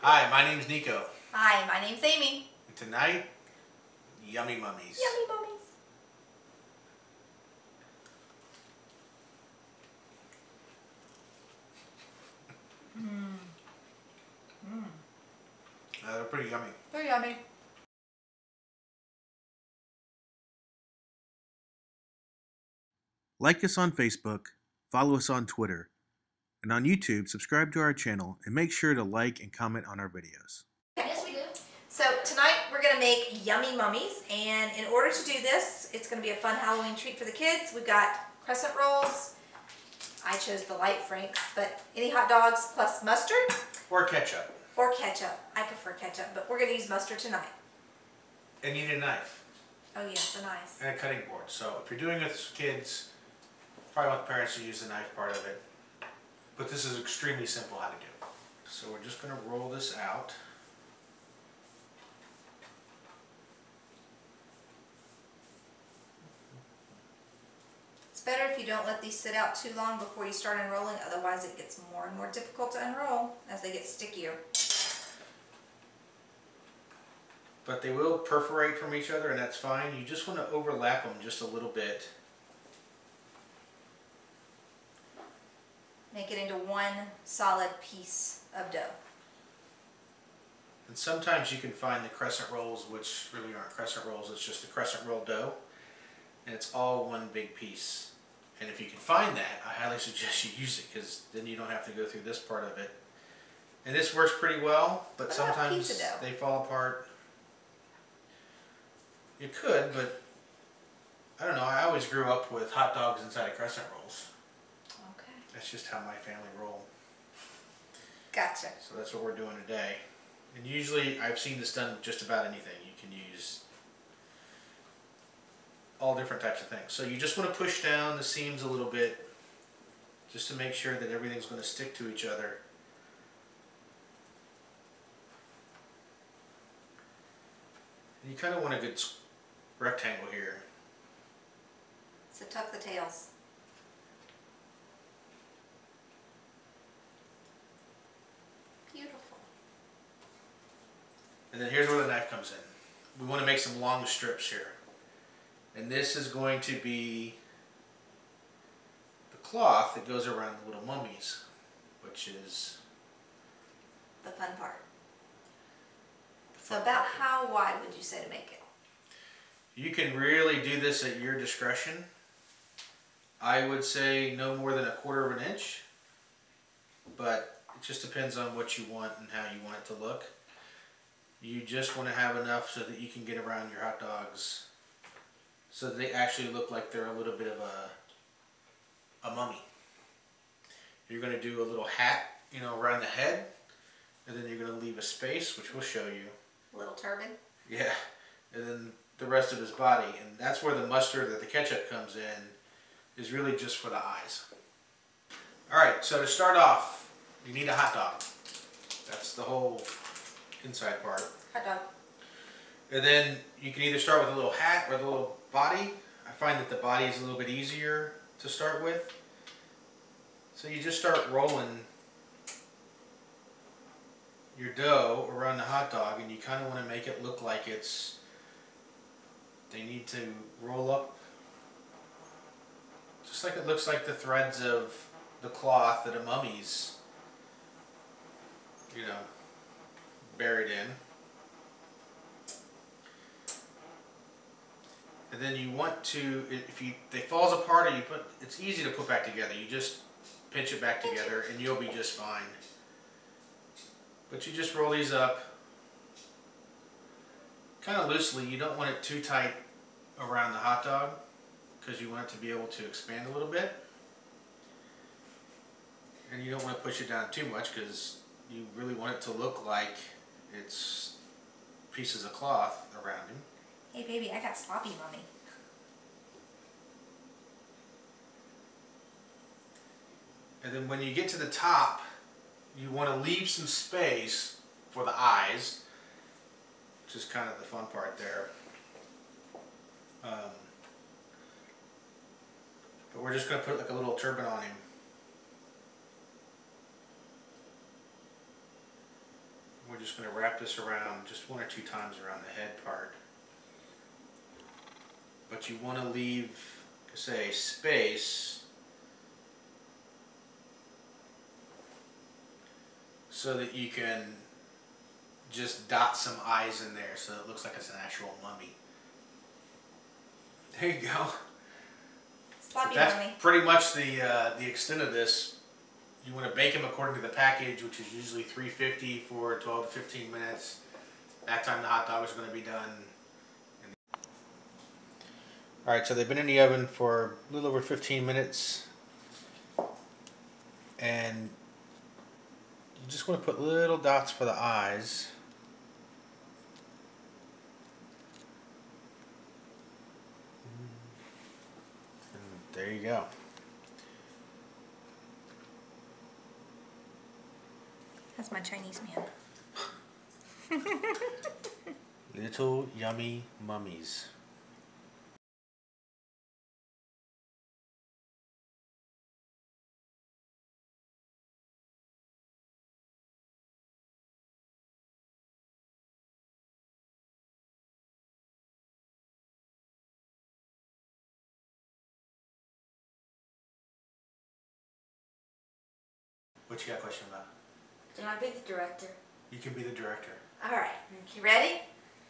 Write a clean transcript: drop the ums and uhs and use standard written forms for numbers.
Hi, my name's Nico. Hi, my name's Amy. And tonight, Yummy Mummies. Yummy Mummies. They're pretty yummy. They're yummy. Like us on Facebook, follow us on Twitter, and on YouTube, subscribe to our channel and make sure to like and comment on our videos. Yes, we do. So tonight we're going to make Yummy Mummies, and in order to do this, it's going to be a fun Halloween treat for the kids. We've got crescent rolls. I chose the light franks, but any hot dogs plus mustard. Or ketchup. Or ketchup. I prefer ketchup, but we're going to use mustard tonight. And you need a knife. Oh yes, a knife. And a cutting board. So if you're doing it with kids, probably want the parents to use the knife part of it. But this is extremely simple how to do. So we're just going to roll this out. It's better if you don't let these sit out too long before you start unrolling, otherwise it gets more and more difficult to unroll as they get stickier. But they will perforate from each other, and that's fine. You just want to overlap them just a little bit. Make it into one solid piece of dough. And sometimes you can find the crescent rolls, which really aren't crescent rolls, it's just the crescent roll dough. And it's all one big piece. And if you can find that, I highly suggest you use it, because then you don't have to go through this part of it. And this works pretty well, but What about sometimes pizza dough? they fall apart. You could, but I don't know, I always grew up with hot dogs inside of crescent rolls. Okay. That's just how my family rolled. Gotcha. So that's what we're doing today. And usually I've seen this done with just about anything. You can use all different types of things. So you just want to push down the seams a little bit just to make sure that everything's going to stick to each other. And you kind of want a good rectangle here. So tuck the tails. Beautiful. And then here's where the knife comes in. We want to make some long strips here. And this is going to be the cloth that goes around the little mummies, which is The fun part. So about how wide would you say to make it? You can really do this at your discretion. I would say no more than 1/4 of an inch, but it just depends on what you want and how you want it to look. You just want to have enough so that you can get around your hot dogs so that they actually look like they're a little bit of a mummy. You're going to do a little hat, you know, around the head, and then you're going to leave a space, which we'll show you. A little turban? Yeah, and then the rest of his body, and that's where the mustard or the ketchup comes in, is really just for the eyes. Alright, so to start off, you need a hot dog. That's the whole inside part. Hot dog. And then you can either start with a little hat or the little body. I find that the body is a little bit easier to start with. So you just start rolling your dough around the hot dog, and you kind of want to make it look like they need to roll up just like it looks like the threads of the cloth that a mummy's, you know, buried in. And then you want to, if they falls apart, or it's easy to put back together. You just pinch it back together and you'll be just fine. But you just roll these up kind of loosely. You don't want it too tight around the hot dog because you want it to be able to expand a little bit. And you don't want to push it down too much because you really want it to look like it's pieces of cloth around him. Hey baby, I got sloppy mummy. And then when you get to the top, you want to leave some space for the eyes, which is kind of the fun part there. But we're just going to put like a little turban on him. We're we're just going to wrap this around just 1 or 2 times around the head part. But you want to leave, say, space so that you can just dot some eyes in there so it looks like it's an actual mummy. There you go. Sloppy That's mummy. pretty much the extent of this. You want to bake them according to the package, which is usually 350 for 12 to 15 minutes. That time the hot dog is going to be done. Alright, so they've been in the oven for a little over 15 minutes. And you just want to put little dots for the eyes. And there you go. That's my Chinese man. Little yummy mummies. What you got a question about? Can I be the director? You can be the director. All right, you ready?